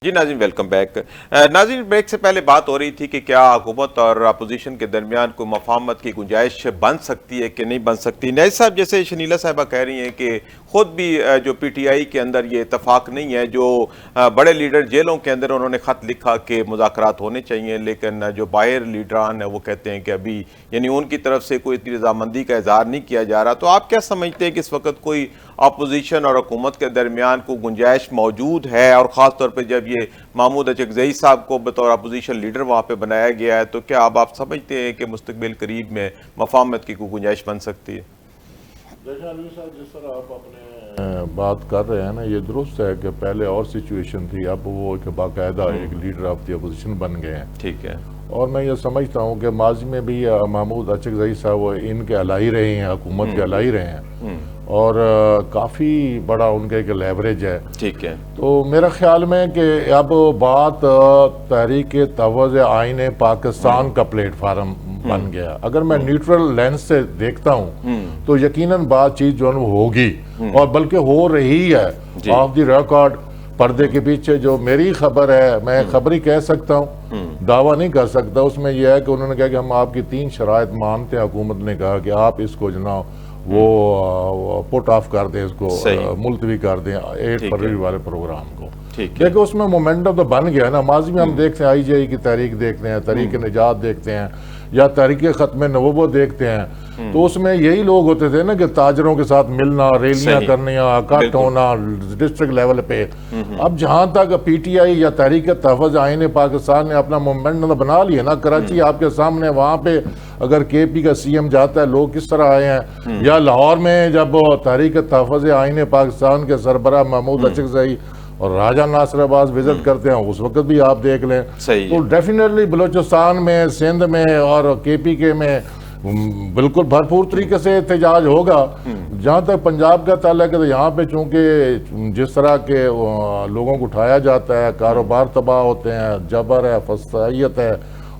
جی ناظرین welcome back. ناظرین break سے پہلے بات ہو رہی تھی کہ کیا حکومت اور اپوزیشن کے درمیان کوئی مفاہمت کی گنجائش بن سکتی ہے کہ نہیں بن سکتی۔ نیز صاحب جیسے شنیلا صاحبہ کہہ رہی ہیں کہ خود بھی جو پی ٹی آئی کے اندر یہ اتفاق نہیں ہے، جو بڑے لیڈر جیلوں کے اندر انہوں نے خط لکھا کہ مذاکرات ہونے چاہیے، لیکن جو باہر لیڈران ہیں وہ کہتے ہیں کہ ابھی یعنی ان کی طرف سے کوئی اتنی رضامندی کا اظہار نہیں کیا جا رہا۔ تو آپ کیا سمجھتے ہیں کہ اس وقت کوئی اپوزیشن اور حکومت کے درمیان کوئی گنجائش موجود ہے، اور خاص طور پہ جب یہ محمود اچکزئی صاحب کو بطور اپوزیشن لیڈر وہاں پہ بنایا گیا ہے، تو کیا اب آپ سمجھتے ہیں کہ مستقبل قریب میں مفاہمت کی کوئی گنجائش بن سکتی ہے؟ دیکھیں علوی صاحب، جس طرح آپ اپنے بات کر رہے ہیں نا، یہ درست ہے کہ پہلے اور سچویشن تھی، اب وہ ایک باقاعدہ ایک لیڈر آف دی اپوزیشن بن گئے ہیں۔ ٹھیک ہے، اور میں یہ سمجھتا ہوں کہ ماضی میں بھی محمود اچکزئی صاحب وہ ان کے الائی رہے ہیں، حکومت کے الائی رہے ہیں، اور کافی بڑا ان کا ایک لیوریج ہے۔ ٹھیک ہے، تو میرا خیال میں کہ اب بات تحریک تفویض آئین پاکستان کا پلیٹ فارم بن گیا۔ اگر میں نیوٹرل لینس سے دیکھتا ہوں تو یقیناً بات چیت جو ہے وہ ہوگی، اور بلکہ ہو رہی ہے آف دی ریکارڈ، پردے کے پیچھے جو میری خبر ہے، میں خبری کہہ سکتا ہوں، دعویٰ نہیں کر سکتا۔ اس میں یہ ہے کہ انہوں نے کہا کہ ہم آپ کی 3 شرائط مانتے ہیں۔ حکومت نے کہا کہ آپ اس کو جناب وہ پٹ آف کر دیں، اس کو ملتوی کر دیں 8 فروری والے پروگرام کو۔ دیکھیں اس میں مومنٹم تو بن گیا نا۔ ماضی میں ہم دیکھتے ہیں آئی جے ای کی تحریک دیکھتے ہیں، تحریک نجات دیکھتے ہیں، یا تحریک ختم نبوت دیکھتے ہیں، تو اس میں یہی لوگ ہوتے تھے نا کہ تاجروں کے ساتھ ملنا، ریلیاں کرنا، اکٹھ ہونا ڈسٹرکٹ لیول پہ۔ اب جہاں تک پی ٹی آئی یا تحریک تحفظ آئین پاکستان نے اپنا مومنٹم بنا لیا نا، کراچی آپ کے سامنے، وہاں پہ اگر کے پی کا سی ایم جاتا ہے لوگ کس طرح آئے ہیں، یا لاہور میں جب تحریک تحفظ آئین پاکستان کے سربراہ محمود اچکزئی اور راجہ ناصر عباس وزٹ کرتے ہیں، اس وقت بھی آپ دیکھ لیں۔ تو ڈیفینیٹلی بلوچستان میں، سندھ میں اور کے پی کے میں بالکل بھرپور طریقے سے احتجاج ہوگا۔ جہاں تک پنجاب کا تعلق ہے تو یہاں پہ چونکہ جس طرح کے لوگوں کو اٹھایا جاتا ہے، کاروبار تباہ ہوتے ہیں، جبر ہے، فسائیت ہے،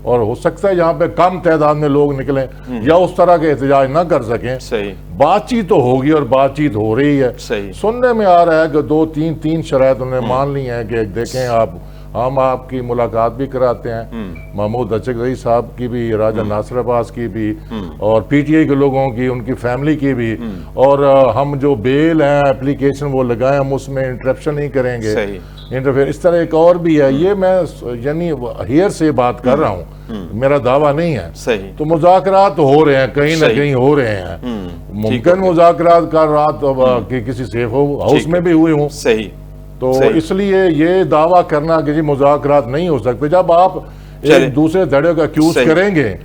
اور ہو سکتا ہے یہاں پہ کم تعداد میں لوگ نکلیں یا اس طرح کے احتجاج نہ کر سکیں۔ بات چیت تو ہوگی اور بات چیت ہو رہی ہے۔ سننے میں آ رہا ہے کہ 2-3 شرائط انہوں نے مان لی ہیں کہ دیکھیں ہم آپ کی ملاقات بھی کراتے ہیں، محمود اچکزئی صاحب کی بھی، راجہ ناصر عباس کی بھی، اور پی ٹی آئی کے لوگوں کی، ان کی فیملی کی بھی، اور ہم جو بیل ہیں اپلیکیشن وہ لگائیں، ہم اس میں انٹرپشن نہیں کریں گے، انٹرفیئر۔ اس طرح ایک اور بھی ہے، یہ میں یعنی ہیئر سے بات کر رہا ہوں، میرا دعویٰ نہیں ہے۔ تو مذاکرات ہو رہے ہیں، کہیں نہ کہیں ہو رہے ہیں۔ ممکن مذاکرات کا رات کسی سیف ہاؤس میں بھی ہوئے ہوں، تو اس لیے یہ دعویٰ کرنا کہ جی مذاکرات نہیں ہو سکتے، جب آپ ایک دوسرے دھڑے کا ایکیوز کریں گے،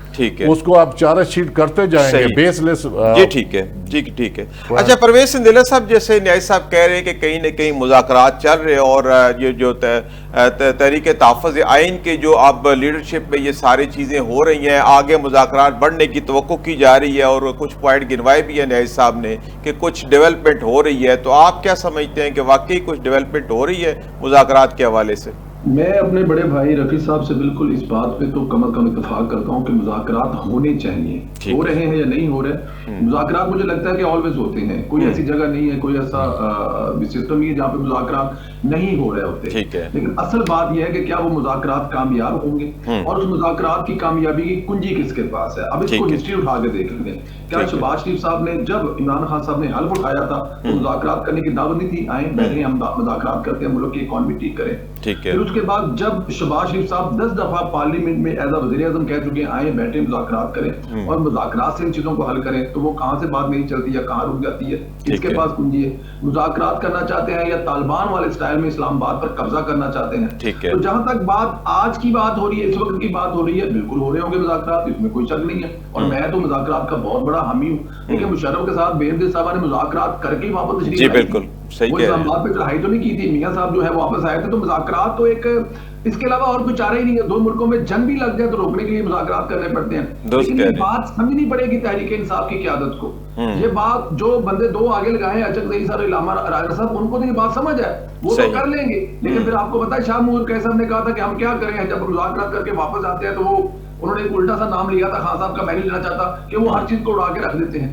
اس کو آپ چارج شیٹ کرتے جائیں گے بیس لیس۔ جی ٹھیک ہے، جی ٹھیک ہے۔ اچھا پرویز سندھیلا صاحب، جیسے نیاز صاحب کہہ رہے ہیں کہ کہیں نہ کہیں مذاکرات چل رہے، اور یہ جو تحریک تحفظ آئین کے جو اب لیڈرشپ میں یہ ساری چیزیں ہو رہی ہیں، آگے مذاکرات بڑھنے کی توقع کی جا رہی ہے، اور کچھ پوائنٹ گنوائے بھی ہیں نیاز صاحب نے کہ کچھ ڈیولپمنٹ ہو رہی ہے، تو آپ کیا سمجھتے ہیں کہ واقعی کچھ ڈیولپمنٹ ہو رہی ہے مذاکرات کے حوالے سے؟ میں اپنے بڑے بھائی رفیع صاحب سے بالکل اس بات پہ تو کم از کم اتفاق کرتا ہوں کہ مذاکرات ہونے چاہیے۔ ہو رہے ہیں یا نہیں ہو رہے، مذاکرات مجھے لگتا ہے کہ آلویز ہوتے ہیں، کوئی ایسی جگہ نہیں ہے، کوئی ایسا سسٹم نہیں ہے جہاں پہ مذاکرات نہیں ہو رہے ہوتے۔ لیکن اصل بات یہ ہے کہ کیا وہ مذاکرات کامیاب ہوں گے، اور اس مذاکرات کی کامیابی کی کنجی کس کے پاس ہے۔ اب اس کو ہسٹری اٹھا کے دیکھ لیں، کیا شہباز شریف صاحب نے جب عمران خان صاحب نے حلف اٹھایا تھا تو مذاکرات کرنے کی دعوت دی تھی، آئیں بیٹھیں ہم مذاکرات کرتے ہیں، ملک کی اکانومی ٹھیک کریں۔ پھر اس کے بعد جب شہباز شریف صاحب 10 دفعہ پارلیمنٹ میں ایز اے وزیر اعظم کہہ چکے ہیں آئیں بیٹھیں مذاکرات کریں اور مذاکرات سے ان چیزوں کو حل کریں، تو وہ کہاں سے بات نہیں چلتی یا کہاں رک جاتی ہے، اس کے پاس کنجی ہے۔ مذاکرات کرنا چاہتے ہیں یا طالبان والے سٹائل میں اسلام آباد پر قبضہ کرنا چاہتے ہیں، تو جہاں تک بات آج کی بات ہو رہی ہے، اس وقت کی بات ہو رہی ہے، بالکل ہو رہے ہوں گے مذاکرات، اس میں کوئی شک نہیں ہے، اور میں تو مذاکرات کا بہت بڑا حامی ہوں۔ لیکن مشرف کے ساتھ بے نظیر صاحب نے مذاکرات کر کے واپس تشریف لائی تھی، وہ اسلام آباد پہ چڑھائی تو نہیں کی تھی، میاں صاحب جو ہے واپس آئے تھے۔ تو مذاکرات تو ایک، اس کے علاوہ اور کوئی چارہ ہی نہیں ہے۔ 2 ملکوں میں جنگ بھی لگ جائے تو روکنے کے لیے مذاکرات کرنے پڑتے ہیں، لیکن یہ بات سمجھنی پڑے گی تحریک انصاف کی قیادت کو۔ یہ بات جو بندے 2 آگے لگائے ہیں، اچکزئی صاحب، علامہ راجہ صاحب، ان کو تو یہ بات سمجھ ہے، وہ تو کر لیں گے۔ لیکن پھر آپ کو پتا ہے شاہ محمود قیصر نے کہا تھا کہ ہم کیا کریں، جب مذاکرات کر کے واپس آتے ہیں تو وہ انہوں نے ایک الٹا سا نام لیا تھا، خان صاحب کا میں نہیں لینا چاہتا، کہ وہ ہر چیز کو اڑا کے رکھ دیتے ہیں۔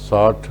60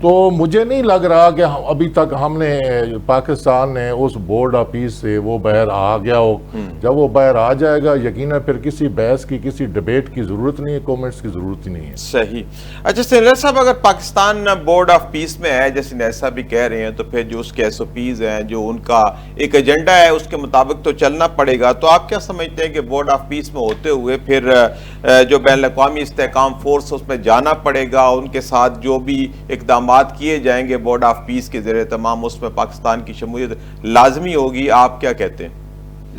تو مجھے نہیں لگ رہا کہ ابھی تک ہم نے پاکستان نے اس بورڈ آف پیس سے وہ باہر آ گیا ہو. جب وہ باہر آ جائے گا یقیناً پھر کسی بحث کی کسی ڈیبیٹ کی ضرورت نہیں ہے, کومنٹس کی ضرورت ہی نہیں ہے. صحیح. اچھا سینیٹر صاحب, اگر پاکستان بورڈ آف پیس میں ہے جیسے نیسا بھی کہہ رہے ہیں, تو پھر جو اس کے ایس او پیز ہیں, جو ان کا ایک ایجنڈا ہے, اس کے مطابق تو چلنا پڑے گا. تو آپ کیا سمجھتے ہیں کہ بورڈ آف پیس میں ہوتے ہوئے پھر جو بین الاقوامی استحکام فورس اس میں جانا پڑے گا, ان کے ساتھ جو بھی اقدامات کیے جائیں گے بورڈ آف پیس کے زیر تمام, اس میں پاکستان کی شمولیت لازمی ہوگی؟ آپ کیا کہتے ہیں؟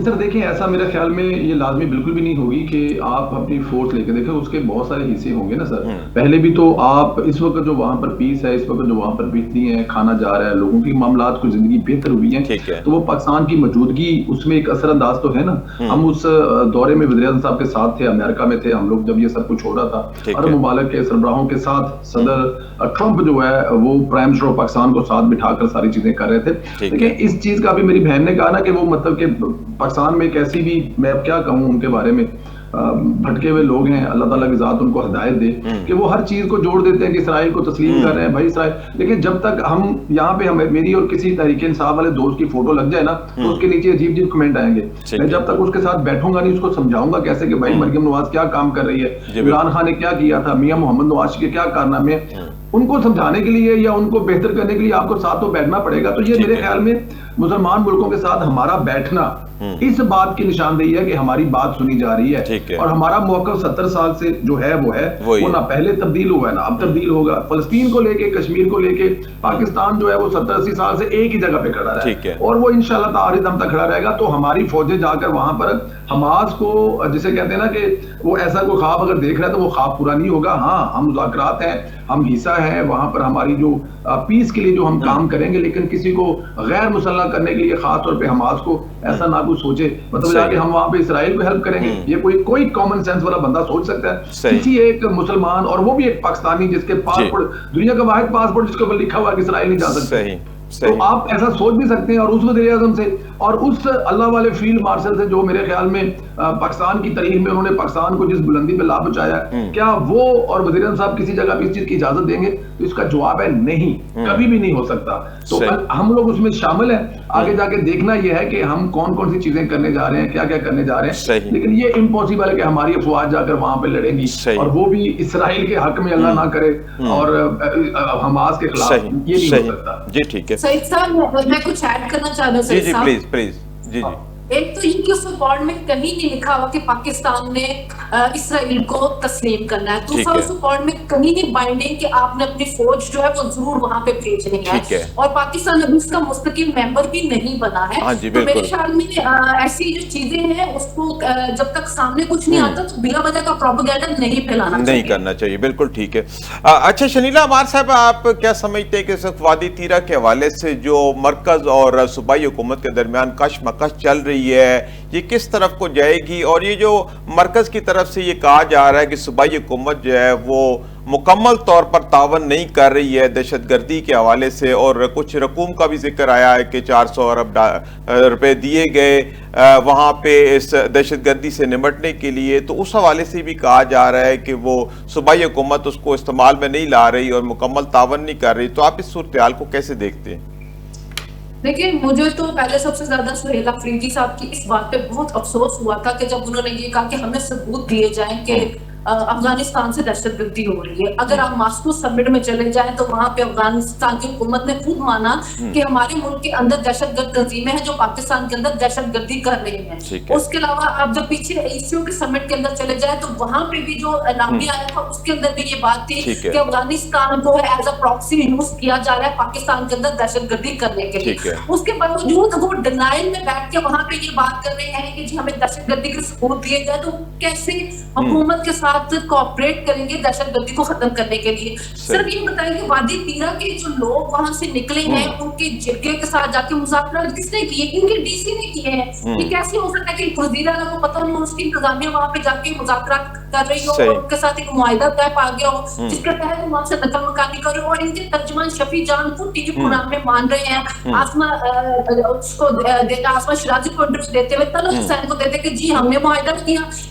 سر دیکھیں, ایسا میرے خیال میں یہ لازمی بالکل بھی نہیں ہوگی کہ آپ اپنی فورس لے کے دیکھیں, اس کے بہت سارے حصے ہوں گے نا سر. پہلے بھی تو آپ اس وقت جو وہاں پر پیس ہے, اس وقت جو وہاں پر پیس نہیں ہے, کھانا جا رہا ہے, لوگوں کی معاملات کو زندگی بہتر ہوئی ہیں, تو وہ پاکستان کی موجودگی اس میں ایک اثر انداز تو ہے نا. ہم اس دورے میں وزیر اعظم صاحب کے ساتھ تھے, امریکہ میں تھے ہم لوگ جب یہ سب کچھ ہو رہا تھا, عرب ممالک کے سربراہوں کے ساتھ صدر ٹرمپ جو ہے وہ پرائم منسٹر آف پاکستان کو ساتھ بٹھا کر ساری چیزیں کر رہے تھے. دیکھیں اس چیز کا بھی میری بہن نے کہا نا کہ وہ مطلب کہ پاکستان میں ایک ایسی بھی, میں اب کیا کہوں ان کے بارے میں, بھٹکے ہوئے لوگ ہیں, اللہ تعالیٰ کی ذات ان کو ہدایت دے, کہ وہ ہر چیز کو جوڑ دیتے ہیں کہ اسرائیل کو تسلیم کر رہے ہیں. بھائی اسرائیل, لیکن جب تک ہم یہاں پہ میری اور کسی تحریک انصاف والے دوست کی فوٹو لگ جائے نا, تو اس کے نیچے عجیب عجیب کمنٹ آئیں گے. میں جب تک اس کے ساتھ بیٹھوں گا نہیں, اس کو سمجھاؤں گا کیسے کہ بھائی مریم نواز کیا کام کر رہی ہے, عمران خان نے کیا کیا تھا, میاں محمد نواز کے کیا کارنامے, ان کو سمجھانے کے لیے یا ان کو بہتر کرنے کے لیے آپ کو ساتھ تو بیٹھنا پڑے گا. تو یہ میرے خیال میں مسلمان ملکوں کے ساتھ ہمارا بیٹھنا اس بات کی نشاندہی ہے کہ ہماری بات سنی جا رہی ہے, اور ہمارا موقف 70 سال سے جو ہے وہ نہ پہلے تبدیل ہوا ہے نہ اب تبدیل ہوگا. فلسطین کو لے کے, کشمیر کو لے کے پاکستان جو ہے وہ 70-80 سال سے ایک ہی جگہ پہ کھڑا رہا ہے, اور وہ انشاءاللہ تعالی دم تک کھڑا رہے گا. تو ہماری فوجیں جا کر وہاں پر حماس کو, جسے کہتے ہیں نا کہ وہ ایسا کوئی خواب اگر دیکھ رہا ہے تو وہ خواب پورا نہیں ہوگا. ہاں ہم مذاکرات ہیں, ہم حصہ ہیں وہاں پر, ہماری جو پیس کے لیے جو ہم کام کریں گے, لیکن کسی کو غیر مسلح کرنے کے لیے خاص طور پہ حماس کو ایسا نہ کوئی سوچے, مطلب کہ ہم وہاں پہ اسرائیل کو ہیلپ کریں گے. یہ کوئی کامن سینس والا بندہ سوچ سکتا ہے؟ کسی ایک مسلمان, اور وہ بھی ایک پاکستانی جس کے پاسپورٹ, دنیا کا واحد پاسپورٹ جس کے اوپر لکھا ہوا ہے کہ اسرائیل نہیں جا سکتے, تو آپ ایسا سوچ بھی سکتے ہیں. اور اس وزیر اعظم سے اور اس اللہ والے فیلڈ مارشل سے جو میرے خیال میں پاکستان کی تاریخ میں انہوں نے پاکستان کو جس بلندی پہ لا پہنچایا, کیا وہ اور وزیر اعظم صاحب کسی جگہ پہ اس چیز کی اجازت دیں گے؟ تو اس کا جواب ہے نہیں, کبھی بھی نہیں ہو سکتا. تو ہم لوگ اس میں شامل ہیں. آگے جا کے دیکھنا یہ ہے کہ ہم کون کون سی چیزیں کرنے جا رہے ہیں, کیا کیا کرنے جا رہے ہیں, لیکن یہ امپاسبل ہے کہ ہماری افواج جا کر وہاں پہ لڑیں گی, اور وہ بھی اسرائیل کے حق میں اللہ نہ کرے اور حماس کے خلاف. یہ نہیں ہو سکتا. جی ٹھیک ہے سعید صاحب, میں کچھ ایڈ کرنا چاہ رہا ہوں. جی پلیز پلیز. جی ایک تو یہ کہ اس ریپورٹ میں کہیں نہیں لکھا ہوا کہ پاکستان نے اسرائیل کو تسلیم کرنا ہے. دوسرا اس ریپورٹ میں کہیں نہیں بائنڈنگ کہ آپ نے اپنی فوج جو ہے وہ ضرور وہاں پہ بھیجنی ہے, اور پاکستان ابھی اس کا مستقل ممبر بھی نہیں بنا ہے. تو میرے خیال میں ایسی جو چیزیں ہیں اس کو جب تک سامنے کچھ نہیں آتا تو بلا وجہ کا پروپیگنڈا نہیں پھیلانا چاہیے, نہیں کرنا چاہیے. بالکل ٹھیک ہے. اچھا شنیلا عمار صاحب, آپ کیا سمجھتے ہیں کہ وادی تیرا کے حوالے سے جو مرکز اور صوبائی حکومت کے درمیان کشمکش چل رہی ہے, یہ کس طرف کو جائے گی؟ اور یہ جو مرکز کی طرف سے یہ کہا جا رہا ہے کہ صوبائی حکومت جو ہے وہ مکمل طور پر تعاون نہیں کر رہی ہے دہشت گردی کے حوالے سے, اور کچھ رقوم کا بھی ذکر آیا ہے کہ 400 ارب روپے دیے گئے وہاں پہ اس دہشت گردی سے نمٹنے کے لیے, تو اس حوالے سے بھی کہا جا رہا ہے کہ وہ صوبائی حکومت اس کو استعمال میں نہیں لا رہی اور مکمل تعاون نہیں کر رہی. تو آپ اس صورتحال کو کیسے دیکھتے ہیں؟ دیکھیں, مجھے تو پہلے سب سے زیادہ سہیل افریدی صاحب کی اس بات پہ بہت افسوس ہوا تھا کہ جب انہوں نے یہ کہا کہ ہمیں ثبوت دیے جائیں کہ افغانستان سے دہشت گردی ہو رہی ہے. اگر آپ ماسکو سمٹ میں چلے جائیں تو وہاں پہ افغانستان کی حکومت نے خود مانا کہ ہمارے ملک کے اندر دہشت گرد تنظیمیں ہیں جو پاکستان کے اندر دہشت گردی کر رہی ہیں. اس کے علاوہ آپ جب پیچھے ایشیو کے سمٹ کے اندر چلے جائیں تو وہاں پہ بھی جو اعلامیہ آیا تھا اس کے اندر بھی یہ بات تھی کہ افغانستان کو ایز اے پراکسی یوز کیا جا رہا ہے پاکستان کے اندر دہشت گردی کرنے کے لیے. اس کے باوجود وہ ڈینائل میں بیٹھ کے وہاں پہ یہ بات کر رہے ہیں کہ جی ہمیں دہشت گردی کے ثبوت دیے جائے, تو کیسے حکومت کے ساتھ کوآپریٹ کریں گے دہشت گردی کو ختم کرنے کے لیے؟ صرف یہ بتائیں کہ وادی تیرا کے جو لوگ وہاں سے نکلے ہیں ان کے جرگے کے ساتھ جا کے مذاکرات کس نے کیے؟ ان کے ڈی سی نے کیے ہیں. یہ کیسے ہو سکتا ہے کہ وزیر اعلیٰ کو پتہ نہیں اس کی انتظامیہ وہاں پہ جا کے مذاکرات کر رہی ہو اور ان کے ساتھ ایک معاہدہ طے پا گیا ہو جس کے تحت وہاں سے نقل مکانی کر رہے ہو, اور ان کے ترجمان شفیع جان کو ٹی وی پروگرام میں مان رہے ہیں, آسما شرازی کو انٹرویو دیتے ہوئے طلعت حسین کو دیتے کہ جی ہم نے معاہدہ کیا,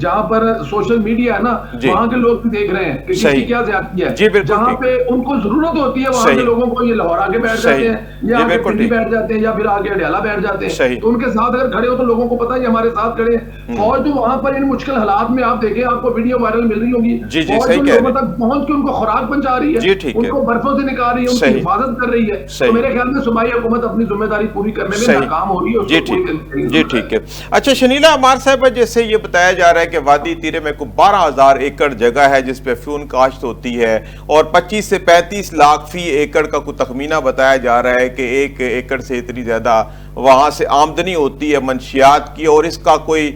جہاں پر سوشل میڈیا ہے نا وہاں کے لوگ بھی دیکھ رہے ہیں کہ کسی کیا زیادتی ہے, جہاں پہ ان کو ضرورت ہوتی ہے وہاں کے لوگوں کو یہ لاہور آگے بیٹھ جاتے ہیں یا پنڈی بیٹھ جاتے ہیں یا پھر آگے اڈیالہ بیٹھ جاتے ہیں. تو ان کے ساتھ اگر کھڑے ہو تو لوگوں کو پتا ہے ہمارے ساتھ کھڑے ہیں. فوج تو وہاں پر ان مشکل حالات میں آپ دیکھیں, آپ کو ویڈیو وائرل مل رہی ہوگی, فوج تو لوگوں تک پہنچ کے ان کو خوراک پہنچا رہی ہے, ان کو برفوں سے نکال رہی ہے, ان کی حفاظت کر رہی ہے. تو میرے خیال میں صوبائی حکومت اپنی ذمہ داری پوری کرنے میں ناکام ہو رہی ہے. جی ٹھیک ہے. اچھا شنیلا عمار صاحب, جیسے یہ بتایا جا رہا ہے کہ وادی تیرے میں کوئی 12,000 ایکڑ جگہ ہے جس پہ افیون کاشت ہوتی ہے اور 25 سے 35 لاکھ فی ایکڑ کا کوئی تخمینہ بتایا جا رہا ہے کہ ایک ایکڑ سے اتنی زیادہ وہاں سے آمدنی ہوتی ہے منشیات کی, اور اس کا کوئی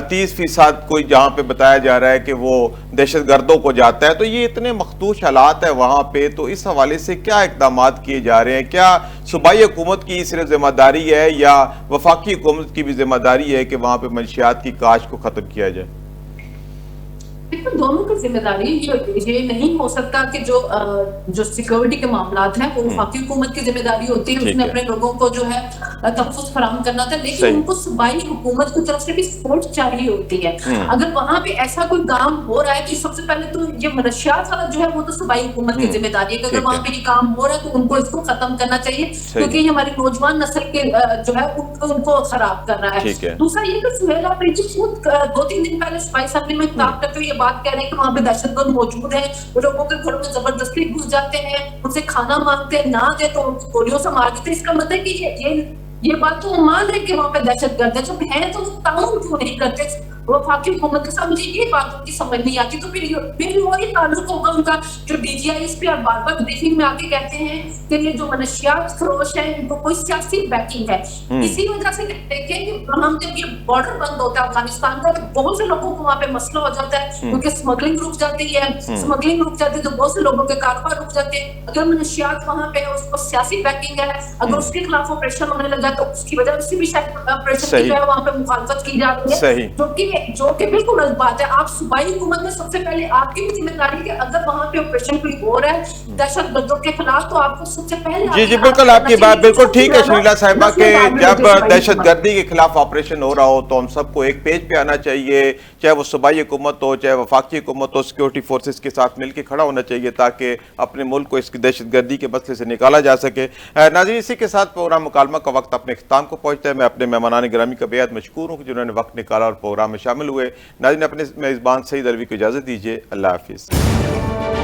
30% کوئی جہاں پہ بتایا جا رہا ہے کہ وہ دہشت گردوں کو جاتا ہے. تو یہ اتنے مخدوش حالات ہے وہاں پہ, تو اس حوالے سے کیا اقدامات کیے جا رہے ہیں؟ کیا صوبائی حکومت کی صرف ذمہ داری ہے یا وفاقی حکومت کی بھی ذمہ داری ہے کہ وہاں پہ منشیات کی کاشت کو ختم کیا جائے؟ لیکن دونوں کی ذمہ داری یہ نہیں ہو سکتا کہ جو سیکورٹی کے معاملات ہیں وہ وفاقی حکومت کی ذمہ داری ہوتی ہے, اس نے اپنے لوگوں کو جو ہے تحفظ فراہم کرنا تھا, لیکن ان کو صوبائی حکومت کی طرف سے بھی سپورٹ چاہیے ہوتی ہے. اگر وہاں پہ ایسا کوئی کام ہو رہا ہے تو سب سے پہلے تو یہ منشیات والا جو ہے وہ تو صوبائی حکومت کی ذمہ داری ہے کہ اگر وہاں پہ یہ کام ہو رہا ہے تو ان کو اس کو ختم کرنا چاہیے, کیونکہ یہ ہماری نوجوان نسل کے جو ہے ان کو خراب کر رہا ہے. دوسرا یہ کہ سہیل آفریدی خود 2-3 دن پہلے صوبائی اسمبلی میں خطاب کرتے ہوئے بات کہہ رہے ہیں کہ وہاں پہ دہشت گرد موجود ہیں, لوگوں کے گھروں میں زبردستی گھس جاتے ہیں, ان سے کھانا مانگتے ہیں, نہ دے تو گولیوں سے مار دیتے. اس کا مطلب ہے کہ یہ بات تو مان رہے کہ وہاں پہ دہشت گرد ہے, جب ہیں تو وہ تعاون کیوں نہیں کرتے وفاقی حکومت کے ساتھ؟ مجھے یہ بات ان کی سمجھ نہیں آتی. تو پھر وہی تعلق ہوگا ان کا جو ڈی جی آئی اس پہ بار بار بریفنگ میں آ کے کہتے ہیں کہ یہ جو منشیات فروش ہیں ان کو کوئی سیاسی بیکنگ ہے. اسی وجہ سے دیکھیں کہ ہم جب یہ بارڈر بند ہوتا ہے افغانستان کا تو بہت سے لوگوں کو وہاں پہ مسئلہ ہو جاتا ہے, کیونکہ اسمگلنگ رک جاتی ہے, اسمگلنگ رک جاتی ہے تو بہت سے لوگوں کے کاروبار رک جاتے ہیں. اگر منشیات وہاں پہ اس کو سیاسی بیکنگ ہے, اگر اس کے خلاف آپریشن ہونے لگا تو اس کی وجہ سے بھی شاید آپریشن کی جو ہے وہاں پہ مخالفت کی جا رہی ہے, جو کہ بالکل غلط بات ہے. آپ صوبائی حکومت میں سب سے پہلے آپ کی بھی ذمہ داری ہے کہ اگر وہاں پہ آپریشن کوئی ہو رہا ہے دہشت گردوں کے خلاف تو آپ کو سب سے پہلے جی بالکل آپ کی بات بالکل ٹھیک ہے شنیلا صاحبہ کہ جب دہشت گردی کے خلاف آپریشن ہو رہا ہو تو ہم سب کو ایک پیج پہ آنا چاہیے, چاہے وہ صوبائی حکومت ہو چاہے وفاقی حکومت ہو, سیکورٹی فورسز کے ساتھ مل کے کھڑا ہونا چاہیے تاکہ اپنے ملک کو اس کی دہشت گردی کے مسئلے سے نکالا جا سکے. ناظرین اسی کے ساتھ پروگرام مکالمہ کا وقت اپنے اختتام کو پہنچتا ہے. میں اپنے مہمانان گرامی کا بے حد مشکور ہوں کہ جنہوں نے وقت نکالا اور پروگرام میں شامل ہوئے. ناظرین اپنے میزبان سعید الوی کو اجازت دیجیے. اللہ حافظ.